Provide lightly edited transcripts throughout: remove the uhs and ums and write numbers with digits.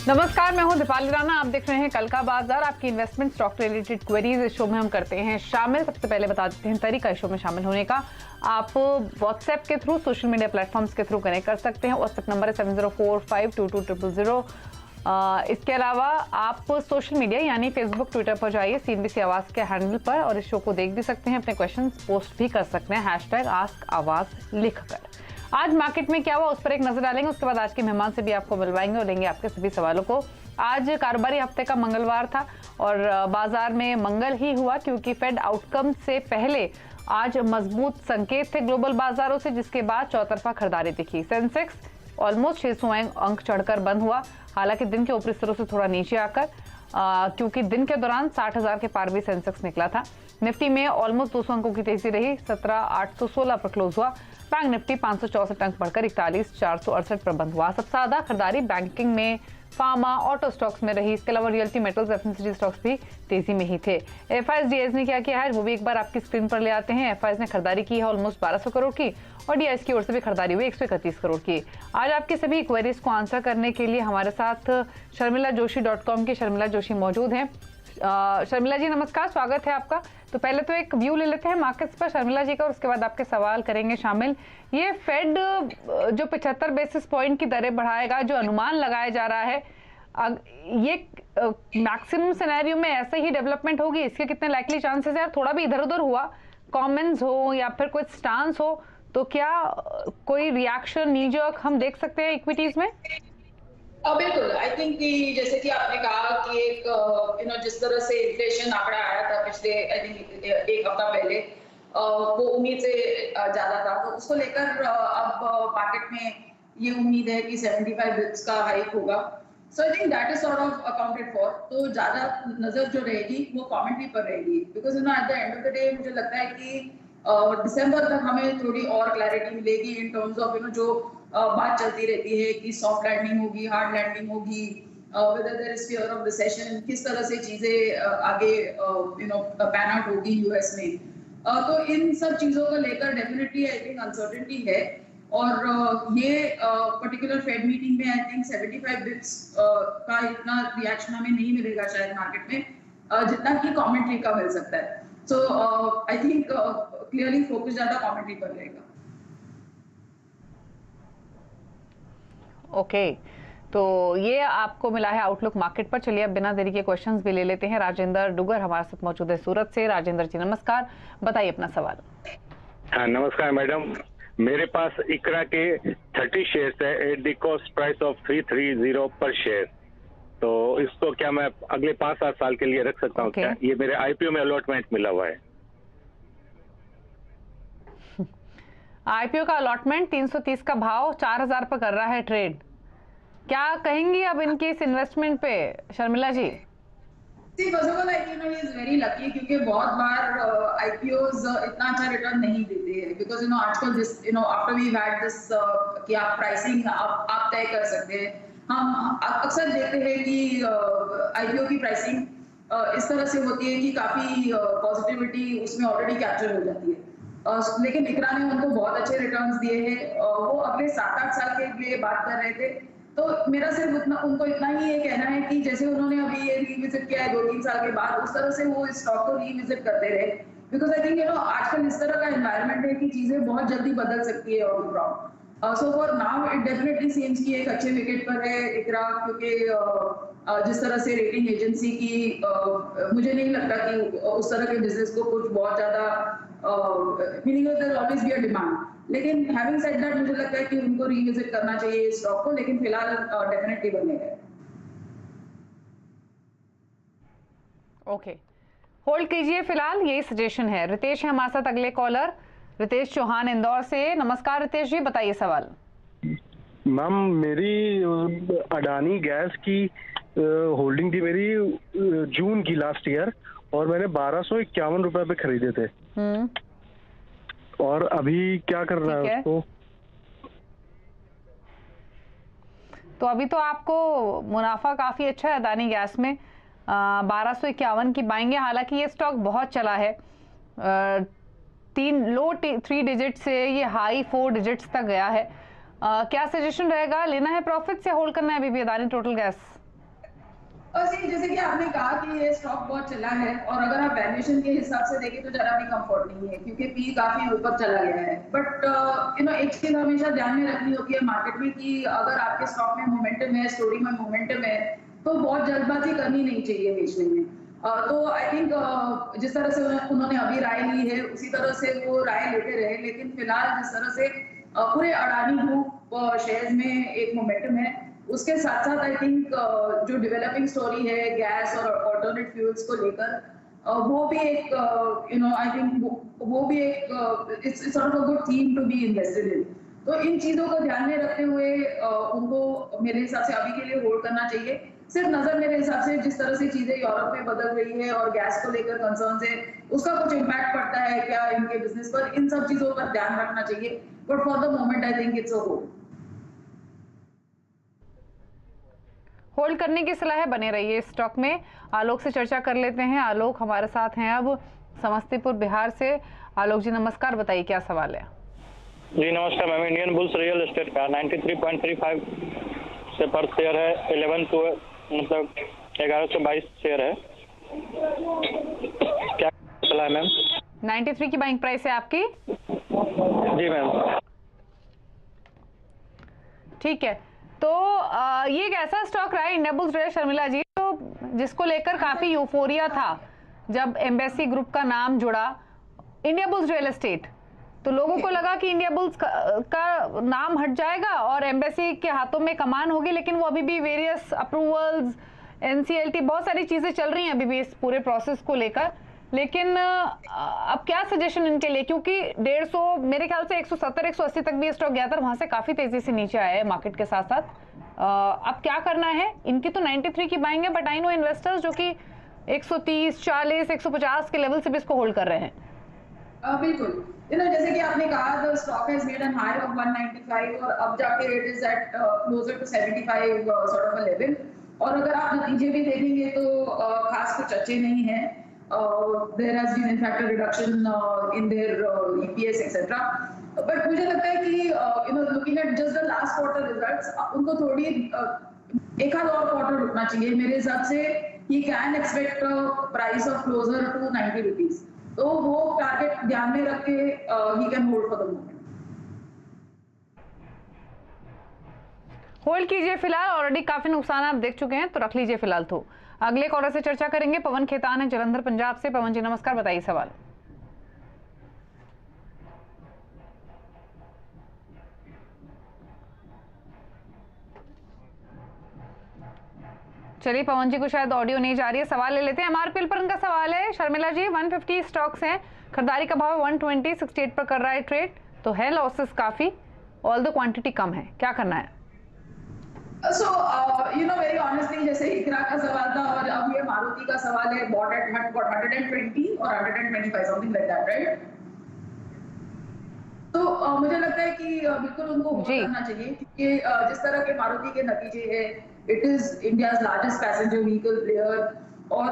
नमस्कार, मैं हूं दीपाली राणा। आप देख रहे हैं कल का बाजार। आपकी इन्वेस्टमेंट स्टॉक रिलेटेड क्वेरीज इस शो में हम करते हैं शामिल। सबसे पहले बता देते हैं तरीका इस शो में शामिल होने का। आप व्हाट्सएप के थ्रू, सोशल मीडिया प्लेटफॉर्म्स के थ्रू कनेक्ट कर सकते हैं। व्हाट्सएप नंबर है 7045220000। इसके अलावा आप सोशल मीडिया यानी फेसबुक, ट्विटर पर जाइए CNBC आवाज के हैंडल पर और इस शो को देख भी सकते हैं। अपने क्वेश्चन पोस्ट भी कर सकते हैं #AskAwaz लिखकर। आज मार्केट में क्या हुआ उस पर एक नजर डालेंगे। उसके बाद आज के मेहमान से भी आपको मिलवाएंगे और लेंगे आपके सभी सवालों को। आज कारोबारी हफ्ते का मंगलवार था और बाजार में मंगल ही हुआ क्योंकि फेड आउटकम से पहले आज मजबूत संकेत थे ग्लोबल बाजारों से, जिसके बाद चौतरफा खरीदारी दिखी। सेंसेक्स ऑलमोस्ट 600 अंक चढ़कर बंद हुआ, हालांकि दिन के ऊपरी स्तरों से थोड़ा नीचे आकर, क्योंकि दिन के दौरान 60,000 के पार भी सेंसेक्स निकला था। निफ्टी में ऑलमोस्ट 200 अंकों की तेजी रही, 17,816 पर क्लोज हुआ। बैंक निफ्टी 564 अंक बढ़कर 41,468 पर बंद हुआ। सबसे ज्यादा खरीदारी बैंकिंग में, फार्मा, ऑटो स्टॉक्स में रही। इसके अलावा रियल्टी, मेटल्स, FMCG स्टॉक्स भी तेजी में ही थे। FIs ने क्या किया है वो भी एक बार आपकी स्क्रीन पर ले आते हैं। FIs ने खरीदारी की है ऑलमोस्ट 1200 करोड़ की और DIs की ओर से भी खरीदारी हुई 131 करोड़ की। आज आपकी सभी क्वेरीज को आंसर करने के लिए हमारे साथ sharmilajoshi.com की शर्मिला जोशी मौजूद हैं। शर्मिला जी नमस्कार, स्वागत है आपका। तो पहले तो एक व्यू ले लेते हैं मार्केट्स पर शर्मिला जी का और उसके बाद आपके सवाल करेंगे शामिल। ये फेड जो 75 बेसिस पॉइंट की दरें बढ़ाएगा, जो अनुमान लगाया जा रहा है, ये मैक्सिमम सिनेरियो में ऐसे ही डेवलपमेंट होगी? इसके कितने लाइकली चांसेस है? थोड़ा भी इधर उधर हुआ, कमेंट्स हो या फिर कोई स्टांस हो, तो क्या कोई रिएक्शन नीजर्क हम देख सकते हैं इक्विटीज में? बिल्कुल। आई थिंक कि जैसे कि आपने कहा कि एक जिस तरह से इन्फ्लेशन आंकड़ा आया था पिछले आई थिंक एक हफ्ता पहले, वो उम्मीद से ज्यादा था, तो उसको लेकर अब मार्केट में ये उम्मीद है कि 75 बिप्स का हाइक होगा। So I think that is sort of accounted for. तो ज्यादा नजर जो रहेगी वो कमेंट्री पर रहेगी, because at the end of the day मुझे लगता है कि दिसंबर तक हमें थोड़ी और क्लैरिटी मिलेगी इन टर्म्स ऑफ जो बात चलती रहती है कि सॉफ्ट लैंडिंग होगी, हार्ड लैंडिंग होगी, whether there is fear of recession, किस तरह से चीजें आगे पैन आउट होगी यूएस में। तो इन सब चीजों को लेकर डेफिनेटली आई थिंक अनसर्टेनिटी है और ये पर्टिकुलर फेड मीटिंग में आई थिंक 75 बिप्स का इतना रिएक्शन हमें नहीं मिलेगा शायद मार्केट में, जितना कि कमेंट्री का मिल सकता है। सो आई थिंक क्लियरली फोकस ज्यादा कमेंट्री पर रहेगा। ओके, तो ये आपको मिला है आउटलुक मार्केट पर। चलिए अब बिना देरी के क्वेश्चंस भी ले लेते हैं। राजेंद्र डुगर हमारे साथ मौजूद है सूरत से। राजेंद्र जी नमस्कार, बताइए अपना सवाल। हाँ नमस्कार मैडम, मेरे पास इकरा के 30 शेयर्स है at the cost price of 330 पर शेयर। तो इसको क्या मैं अगले 5-7 साल के लिए रख सकता हूँ? क्या ये मेरे IPO में अलॉटमेंट मिला हुआ है? IPO का अलॉटमेंट 330 का भाव 4000 पर कर रहा है ट्रेड। क्या कहेंगी अब इनकी इस इन्वेस्टमेंट पे शर्मिला जी? See, first of all, I think he is very lucky क्योंकि बहुत बार IPOs इतना अच्छा रिटर्न नहीं देते हैं, because आजकल this after we've had this कि आप प्राइसिंग आप तय कर सकते हैं। हम अक्सर देखते हैं कि IPO की प्राइसिंग इस तरह से होती है कि काफी पॉजिटिविटी उसमें ऑलरेडी कैप्चर हो जाती है, लेकिन इकरा ने उनको बहुत अच्छे रिटर्न्स दिए हैं। वो अगले 7-8 साल के लिए बात कर रहे थे, तो मेरा सिर्फ उनको इतना ही ये कहना है कि जैसे उन्होंने अभी ये रीविजिट किया है 2-3 साल के बाद, उस तरह से वो स्टॉक को रीविजिट करते रहे, बिकॉज आई थिंक आजकल इस तरह का एनवायरनमेंट है कि चीजें बहुत जल्दी बदल सकती है all around. So for now it definitely seems कि एक अच्छे विकेट पर है इकरा, क्योंकि जिस तरह से रेटिंग एजेंसी की मुझे नहीं लगता कि उस तरह के बिजनेस को कुछ बहुत ज्यादा meaning there will always be a demand. लेकिन हैविंग सेड दैट मुझे लगता है कि उनको रीविजिट करना चाहिए स्टॉक को, लेकिन फिलहाल डेफिनेटली बनेगा। ओके, होल्ड कीजिए फिलहाल, यही सजेशन है। रितेश है हमारे साथ अगले कॉलर, रितेश चौहान इंदौर से। नमस्कार रितेश जी, बताइए सवाल। मैम मेरी अडानी गैस की होल्डिंग थी मेरी जून की लास्ट ईयर, और मैंने 1251 रुपए पे खरीदे थे। और अभी क्या करना है उसको? तो अभी तो आपको मुनाफा काफी अच्छा है अडानी गैस में, 1251 की बाइंग है। हालांकि ये स्टॉक बहुत चला है, 3 डिजिट से ये हाई 4 डिजिट्स तक गया है। क्या सजेशन रहेगा, लेना है प्रॉफिट से होल्ड करना है अभी भी अडानी टोटल गैस? जैसे कि आपने कहा कि ये स्टॉक बहुत चला है और अगर आप वैल्यूएशन के हिसाब से देखें तो जरा भी कंफर्ट नहीं है क्योंकि पी काफी ऊपर चला गया है। बट एक चीज हमेशा ध्यान में रखनी होती है मार्केट में कि अगर आपके स्टॉक में मोमेंटम है, स्टोरी में मोमेंटम है, तो बहुत जल्दबाजी करनी नहीं चाहिए बेचने में। तो आई थिंक जिस तरह से उन्होंने अभी राय ली है उसी तरह से वो राय लेते रहे, लेकिन फिलहाल जिस तरह से पूरे अडानी ग्रुप शेयर्स में एक मोमेंटम है, उसके साथ साथ आई थिंक जो डेवलपिंग स्टोरी है गैस और ऑल्टरनेट फ्यूल्स को लेकर, वो भी एक आई थिंक वो भी एक it's sort of a good theme to be invested in. तो इन चीजों को ध्यान में रखते हुए उनको मेरे हिसाब से अभी के लिए होल्ड करना चाहिए। सिर्फ नजर मेरे हिसाब से जिस तरह से चीजें यूरोप में बदल रही है और गैस को लेकर कंसर्न्स है, उसका कुछ इम्पैक्ट पड़ता है क्या इनके बिजनेस पर, इन सब चीजों पर ध्यान रखना चाहिए। But for the moment I think it's a hold. Hold करने की सलाह है, बने रहिए स्टॉक में। आलोक से चर्चा कर लेते हैं। आलोक हमारे साथ हैं अब समस्तीपुर बिहार से। आलोक जी नमस्कार, बताइए क्या सवाल है। जी नमस्कार ma'am, Indian bulls real estate का 93.35 से पर शेयर है, 11 टू मतलब 1122 शेयर है, क्या सलाह है मैम? 93 की बाइंग प्राइस है आपकी? जी मैम। ठीक है, तो ये एक ऐसा स्टॉक रहा है इंडिया बुल्स रियल, शर्मिला जी, तो जिसको लेकर काफी यूफोरिया था जब एम्बेसी ग्रुप का नाम जुड़ा इंडिया बुल्स रियल एस्टेट, तो लोगों को लगा कि इंडिया बुल्स का नाम हट जाएगा और एम्बेसी के हाथों में कमान होगी, लेकिन वो अभी भी वेरियस अप्रूवल्स, NCLT, बहुत सारी चीजें चल रही हैं अभी भी इस पूरे प्रोसेस को लेकर। लेकिन अब क्या सजेशन इनके लिए, क्योंकि 150 मेरे ख्याल से 170 180 तक भी स्टॉक गया था, वहां से काफी तेजी से नीचे आया है मार्केट के साथ साथ। अब क्या करना है? इनकी तो 93 की बाइंग है, बट आई नो इन्वेस्टर्स जो कि 130 40 150 के लेवल से भी इसको होल्ड कर रहे हैं। बिल्कुल, जैसे कि आपने कहा the stock has made an high of 195 और अब जाके it is at closer to 75 sort of a level. और अगर आप नतीजे भी देखेंगे तो खास कुछ अच्छे नहीं है। There has been in fact a reduction in their EPS etcetera. But मुझे लगता है कि looking at just the last quarter results, उनको थोड़ी एक आध और क्वार्टर रुकना चाहिए मेरे हिसाब से। He can expect price of closer to 90 rupees, तो वो टारगेट ध्यान में रख के he can hold for the moment. Hold कीजिए फिलहाल, ऑलरेडी काफी नुकसान आप देख चुके हैं, तो रख लीजिए फिलहाल। तो अगले कॉलर से चर्चा करेंगे। पवन खेतान है जलंधर पंजाब से। पवन जी नमस्कार, बताइए सवाल। चलिए, पवन जी को शायद ऑडियो नहीं जा रही है, सवाल ले लेते हैं। MRPL पर उनका सवाल है। शर्मिला जी, 150 स्टॉक्स हैं, खरीदारी का भाव 120, 68 पर कर रहा है ट्रेड, तो है लॉसेस काफी, ऑल द क्वांटिटी कम है, क्या करना है? So, very honestly, जैसे इकरा का सवाल था और अब ये मारुति का सवाल है, bought at 120 और 125, something like that, right? तो मुझे लगता है कि बिल्कुल उनको होल्ड करना चाहिए क्योंकि जिस तरह के मारुति के नतीजे हैं, it is India's largest passenger vehicle player. और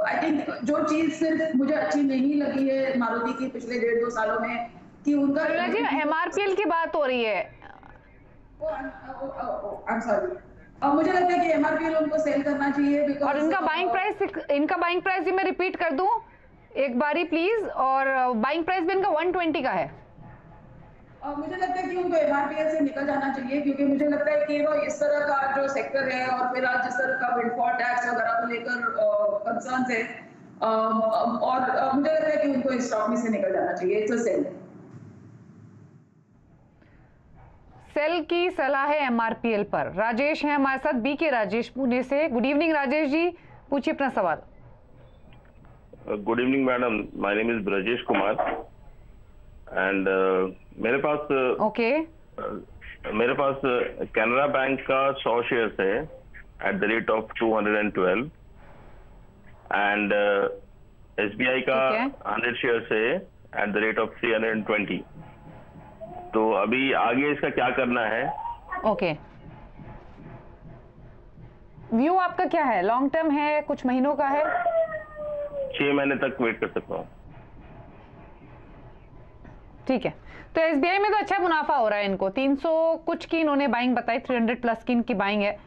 आई थिंक जो चीज सिर्फ मुझे अच्छी नहीं लगी है मारुति की पिछले 1.5-2 सालों में कि उनका जी MRPL की बात हो रही है। I'm sorry. मुझे लगता है कि MRPL उनको सेल करना चाहिए। और इनका बाइंग प्राइस भी मैं रिपीट कर दूं एक बारी प्लीज, और बाइंग प्राइस भी इनका 120 का है। मुझे लगता है कि उनको MRPL से निकल जाना चाहिए क्योंकि मुझे लगता है कि इस तरह का जो सेक्टर है और फिर आज जिस तरह का विंडफॉल टैक्स वगैरह को लेकर कंसर्न्स है, और मुझे लगता है कि उनको इस स्टॉक में से निकल जाना चाहिए। It's a cell. सेल की सलाह है MRPL पर। राजेश हैं हमारे साथ, BK राजेश पुणे से। गुड इवनिंग राजेश जी, पूछिए अपना सवाल। Good evening madam, my name is Brajesh Kumar and मेरे पास कैनरा बैंक का 100 शेयर्स है at the rate of 212 and SBI का 100 शेयर्स है एट द रेट ऑफ 320। तो अभी आगे इसका क्या करना है? ओके, व्यू आपका क्या है? लॉन्ग टर्म है, कुछ महीनों का है? 6 महीने तक वेट कर सकता हूँ। ठीक है, तो SBI में तो अच्छा मुनाफा हो रहा है इनको। 300 कुछ की इन्होंने बाइंग बताई, 300 प्लस की इनकी बाइंग है।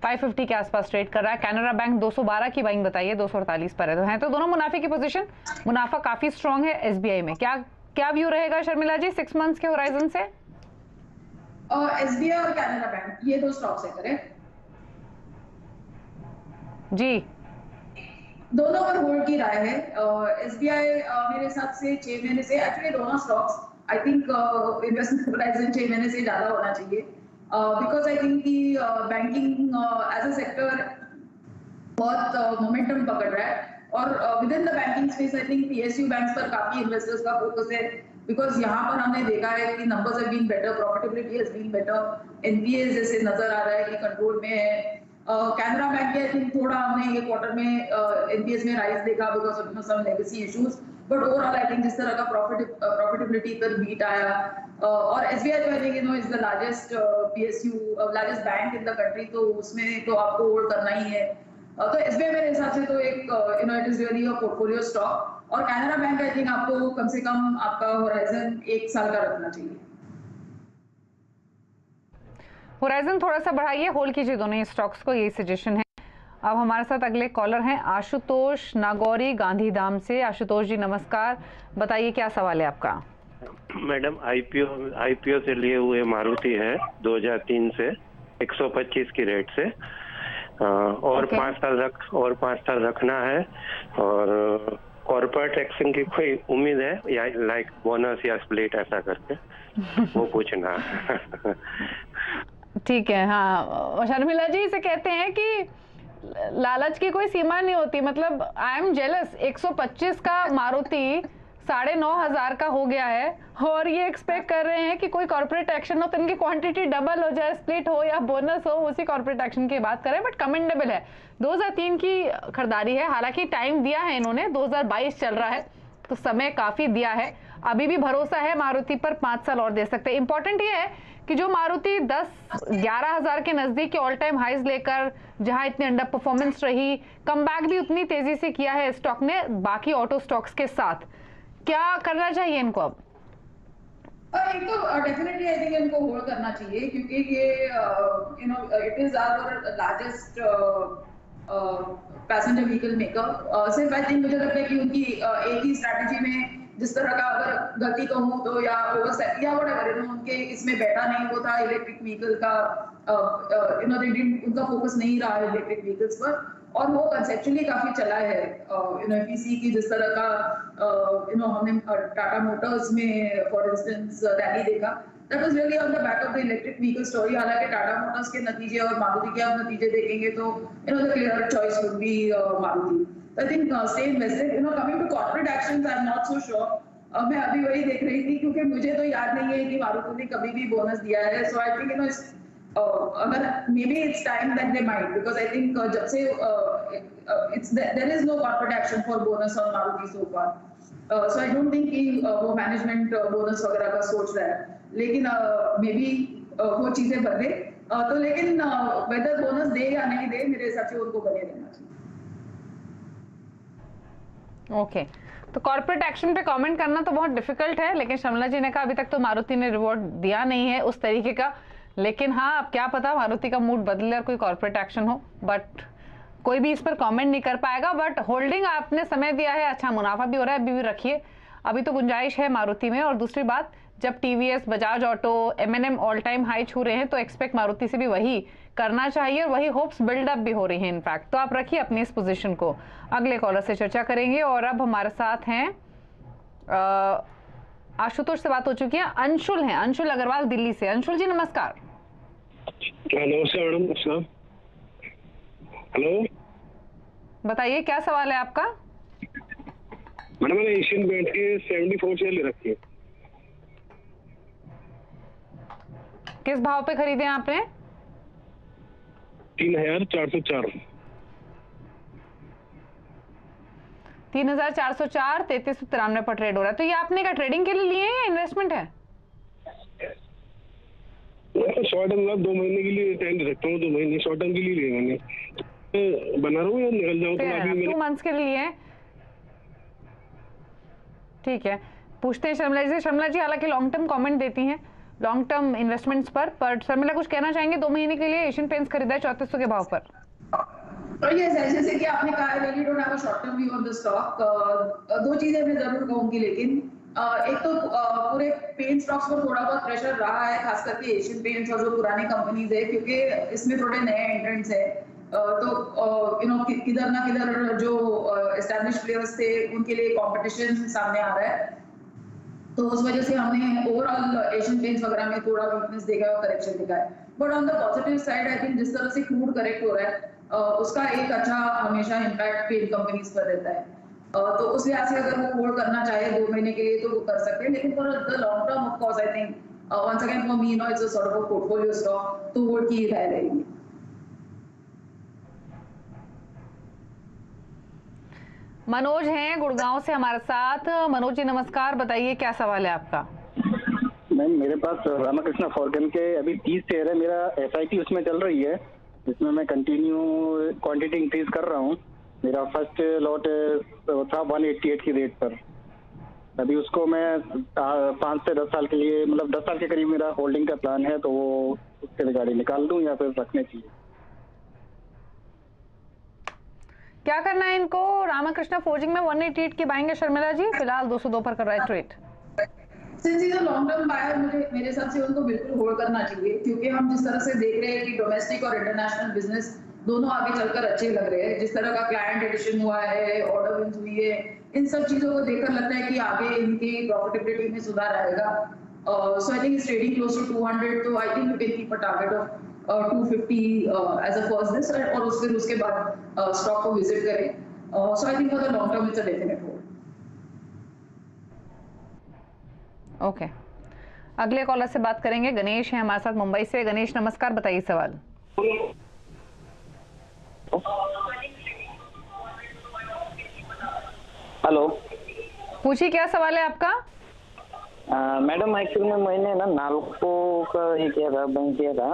550 के आसपास ट्रेड कर रहा है। कैनरा बैंक 212 की बाइंग बताइए, 248 पर है। तो हैं तो दोनों मुनाफे की पोजीशन, मुनाफा काफी स्ट्रांग है एसबीआई में। क्या व्यू रहेगा शर्मिला जी 6 मंथ्स के होराइजन से? एसबीआई और कैनरा बैंक ये दो स्टॉक्स है, करेक्ट? जी, दोनों पर होल्ड की राय है। एसबीआई मेरे हिसाब से 6 महीने से, एक्चुअली दोनों stocks I think investment horizon 6 महीने से ज्यादा होना चाहिए, बिकॉज आई थिंक कि बैंकिंग एज अ सेक्टर बहुत मोमेंटम पकड़ रहा है, और with in the banking space I think PSU banks पर काफी इन्वेस्टर्स का फोकस है, बिकॉज यहाँ पर हमने देखा है कि numbers have been better, profitability has been better, NPA जैसे नजर आ रहा है कि कंट्रोल में है। कैनरा बैंक आई थिंक थोड़ा हमने ये क्वार्टर में एनपीएस में राइज देखा because of some legacy issues, but overall I think जिस तरह का प्रॉफिटेबिलिटी पर बीट आया, और एसबीआई तो I think is the largest PSU, largest bank in the country, तो उसमें तो आपको होल्ड करना ही है। तो एसबीआई मेरे हिसाब से तो एक it is really a portfolio stock, और कैनरा बैंक आई थिंक आपको कम से कम आपका होराइजन 1 साल का रखना चाहिए। होराइजन थोड़ा सा बढ़ाइए, होल्ड कीजिए दोनों ही स्टॉक्स को, यही सजेशन है। अब हमारे साथ अगले कॉलर हैं आशुतोष नागौरी गांधीधाम से। आशुतोष जी नमस्कार, बताइए क्या सवाल है आपका? मैडम आईपीओ से लिए हुए मारुति है 2003 से 125 की रेट से, और 5 साल रखना है, और कॉर्पोरेट एक्शन की कोई उम्मीद है या लाइक बोनस या स्प्लिट ऐसा करके वो पूछना। ठीक है। हाँ शर्मिला जी, इसे कहते हैं कि लालच की कोई सीमा नहीं होती, मतलब आई एम जेलस, 125 का मारुति 9,500 का हो गया है, और ये एक्सपेक्ट कर रहे हैं कि कोई कॉर्पोरेट एक्शन हो तो इनकी क्वांटिटी डबल हो जाए, स्प्लिट हो या बोनस हो, उसी कॉर्पोरेट एक्शन की बात करें। बट कमेंडेबल है, 2003 की खरीदारी है, हालांकि टाइम दिया है इन्होंने, 2022 चल रहा है तो समय काफी दिया है, अभी भी भरोसा है मारुति पर, 5 साल और दे सकते हैं। इंपॉर्टेंट ये है कि जो मारुति 10-11,000 के नजदीक के ऑल टाइम हाइज लेकर जहां इतनी अंडर परफॉर्मेंस रही, कमबैक भी उतनी तेजी से किया है स्टॉक ने बाकी ऑटो स्टॉक्स के साथ, क्या करना चाहिए इनको अब? एक तो डेफिनेटली आई थिंक इनको होल्ड करना चाहिए, क्योंकि ये it is our largest passenger vehicle maker. सिर्फ आई थिंक मुझे लगता है कि उनकी एक ही स्ट्रैटेजी में जिस तरह का, अगर गलती कहूँ तो, या ओवरसेट या व्हाटएवर, उनके इसमें बैठा नहीं वो था इलेक्ट्रिक व्हीकल का, उनका फोकस नहीं रहा इलेक्ट्रिक व्हीकल्स पर, और वो कंसेप्चुअली काफी चला है। एफईसी की जिस तरह का हमने टाटा मोटर्स में फॉर इंस्टेंस रैली देखा, that was really on the back of the electric vehicle story. हालांकि टाटा मोटर्स के नतीजे और मारुति के आप नतीजे देखेंगे तो the clear choice would be Maruti. I think stay invested. Coming to corporate actions I am not so sure. मैं अभी वही देख रही थी, क्योंकि मुझे तो याद नहीं है कि मारुति ने कभी भी बोनस दिया है, सो आई थिंक अगर maybe it's time that they might, because I think जब से there is no corporate action for bonus on Maruti so far, so I don't think कि वो management bonus वगैरह का सोच रहा है, लेकिन maybe वो चीजें बदले, तो लेकिन whether bonus दे या नहीं दे, मेरे हिसाब से उनको बने रहना चाहिए। ओके, तो कॉर्पोरेट एक्शन पे कमेंट करना तो बहुत डिफिकल्ट है, लेकिन शर्मिला जी ने कहा अभी तक तो मारुति ने रिवॉर्ड दिया नहीं है उस तरीके का, लेकिन हाँ अब क्या पता मारुति का मूड बदले और कोई कॉर्पोरेट एक्शन हो, बट कोई भी इस पर कमेंट नहीं कर पाएगा। बट होल्डिंग आपने समय दिया है, अच्छा मुनाफा भी हो रहा है, अभी भी रखिए, अभी तो गुंजाइश है मारुति में। और दूसरी बात, जब TVS, Bajaj auto, MNM all time high छू रहे हैं तो एक्सपेक्ट मारुति से भी वही करना चाहिए, और वही होप्स बिल्डअप भी हो रही है इनफैक्ट, तो आप रखिए अपनी इस पोजिशन को। अगले कॉलर से चर्चा करेंगे, और अब हमारे साथ हैं आशुतोष से बात हो चुकी है, अंशुल हैं, अंशुल अग्रवाल दिल्ली से। अंशुल जी नमस्कार। नमस्कार मैडम। नमस्कार। हेलो, बताइए क्या सवाल है आपका? मैडम मैंने एशियन पेंट के 74 शेयर ले रखी है। किस भाव पे खरीदे आपने? 3,404। 3,404, 3393 पर ट्रेड हो रहा है। तो ये आपने क्या ट्रेडिंग के लिए लिए हैं या इन्वेस्टमेंट है? शॉर्ट टर्म 2 महीने के लिए टाइम दे सकता हूँ, 2 महीने शॉर्ट टर्म के लिए लिए मैंने, बना रहा हूँ या निकल जाऊँ तो अभी 2 मंथ्स के लिए है। ठीक है, पूछते हैं शर्मिला जी से। शर्मिला जी हालांकि लॉन्ग टर्म कमेंट देती हैं, लॉन्ग टर्म इन्वेस्टमेंट्स पर शर्मिला कुछ कहना चाहेंगे? 2 महीने के लिए एशियन पेंट्स खरीदा है 3400 के भाव पर। यस, जैसे कि आपने कहा well you don't have a short term view on the stock. दो चीजें मैं जरूर कहूंगी, लेकिन एक तो पूरे पेंट स्टॉक्स पर थोड़ा बहुत प्रेशर रहा है, खास करके एशियन पेंट्स और जो पुरानी कंपनीज है, क्योंकि इसमें थोड़े नए एंट्रेंट्स है। तो यू नो किधर ना किधर जो एस्टैब्लिश प्लेयर्स थे उनके लिए कंपटीशन सामने आ रहा है, तो उस वजह से हमने ओवरऑल एशियन पेंट्स वगैरह में थोड़ा वीकनेस देखा है और करेक्शन देखा है। But on the positive side I think जिस तरह से क्रूड करेक्ट हो रहा है उसका एक अच्छा हमेशा इम्पैक्ट पेंट कंपनीज पर रहता है। तो उस लिहाज से अगर वो होल्ड करना चाहे 2 महीने के लिए तो वो कर सकते हैं, लेकिन for the long term of course I think once again for me you know it's a sort of portfolio stock, तो होल्ड की राय रहेगी। मनोज हैं गुड़गांव से हमारे साथ। मनोज जी नमस्कार, बताइए क्या सवाल है आपका? मैम मेरे पास रामाकृष्णा फॉर्गन के अभी 30 शेयर है, मेरा एसआईपी उसमें चल रही है, जिसमें मैं कंटिन्यू क्वांटिटी इंक्रीज कर रहा हूँ। मेरा फर्स्ट लॉट था 188 की रेट पर। अभी उसको मैं 5 से 10 साल के लिए, मतलब 10 साल के करीब मेरा होल्डिंग का प्लान है, तो वो उसके रिगार्डिंग निकाल दूं या फिर रखने चाहिए? क्या करना है इनको? रामाकृष्णा फोर्जिंग में 188 की बाइंग है शर्मिला जी, फिलहाल 202 पर कर रहा है trade. Since is a long term buyer, मेरे हिसाब से उनको बिल्कुल होल्ड करना चाहिए, क्योंकि हम जिस तरह से देख रहे हैं कि डोमेस्टिक और इंटरनेशनल बिजनेस दोनों आगे चलकर अच्छे लग रहे हैं। जिस तरह का क्लाइंट एडिशन हुआ है, ऑर्डर विंस हुई है, इन सब चीजों को देखकर लगता है कि आगे इनकी प्रॉफिटेबिलिटी में सुधार आएगा। So I think it's trading close to 200, तो I think you can keep a target of 250 as a first this, और फिर उसके बाद स्टॉक को विजिट करें। So I think for the long term it's a definite hold. Okay, अगले caller से बात करेंगे। गणेश है हमारे साथ मुंबई से। गणेश नमस्कार, बताइए सवाल। हेलो, पूछिए क्या सवाल है आपका? मैडम एक्चुअली में मैंने ना नाल्को का ये किया था, बैंक किया था,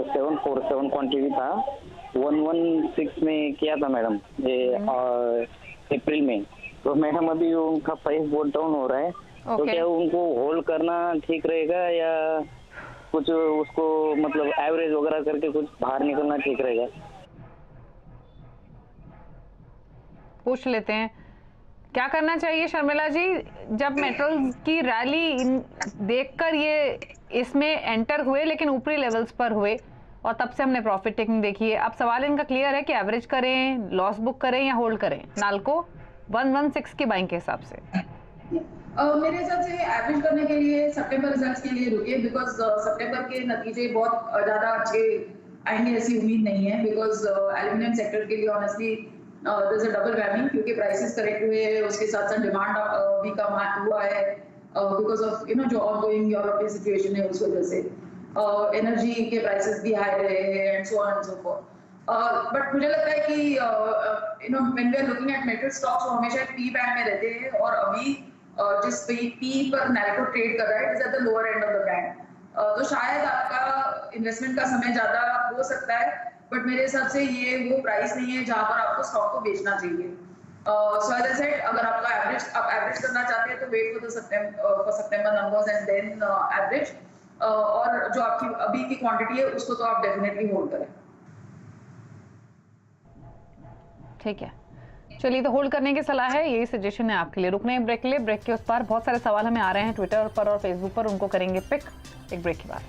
747 क्वांटिटी था, 116 में किया था मैडम, ये अप्रैल में। तो मैडम अभी उनका प्राइस बहुत डाउन हो रहा है, तो क्या उनको होल्ड करना ठीक रहेगा या कुछ उसको मतलब एवरेज वगैरह करके कुछ बाहर निकलना ठीक रहेगा? पूछ लेते हैं क्या करना चाहिए शर्मिला जी। जब मेटल्स की रैली देखकर ये इसमें एंटर हुए, लेकिन ऊपरी लेवल्स पर हुए और तब से हमने प्रॉफिट टेकिंग देखी है। अब सवाल इनका क्लियर है कि एवरेज करें, लॉस बुक करें या होल्ड करें नाल्को 116 की बाइंग के हिसाब से। मेरे हिसाब से एवरेज करने के लिए सितंबर रिजल्ट्स के लिए रुकिए, बिकॉज सितंबर के नतीजे बहुत ज्यादा अच्छे आएंगे ऐसी उम्मीद नहीं है, बिकॉज एल्यूमिनियम सेक्टर के लिए honestly there is a double whammy, क्योंकि प्राइसेस करेक्ट हुए हैं, उसके साथ साथ डिमांड भी कम हुआ है बिकॉज ऑफ यू नो जो ऑनगोइंग यूरोपियन सिचुएशन है, उस वजह से एनर्जी के प्राइसेस भी हाई रहे हैं and so on and so forth. But मुझे लगता है कि you know when we are looking at metal stocks, वो हमेशा पी बैंड में रहते हैं, और अभी जिस पी पर नाल्को ट्रेड कर रहा है is at the lower and of the band. तो शायद आपका इन्वेस्टमेंट का समय ज्यादा हो सकता है, बट मेरे हिसाब से ये वो प्राइस नहीं है जहां पर आपको स्टॉक को बेचना चाहिए। सो एज आई सेड, अगर आपका आप एवरेज करना चाहते हैं तो वेट फॉर सितंबर नंबर्स एंड देन एवरेज, और जो आपकी अभी की क्वांटिटी है उसको तो आप डेफिनेटली होल्ड करें। ठीक है, चलिए तो होल्ड करने की सलाह है, यही सजेशन है आपके लिए। रुकने हैं ब्रेक के लिए, ब्रेक के उस पार बहुत सारे सवाल हमें आ रहे हैं ट्विटर पर और फेसबुक पर, उनको करेंगे पिक एक ब्रेक के बाद।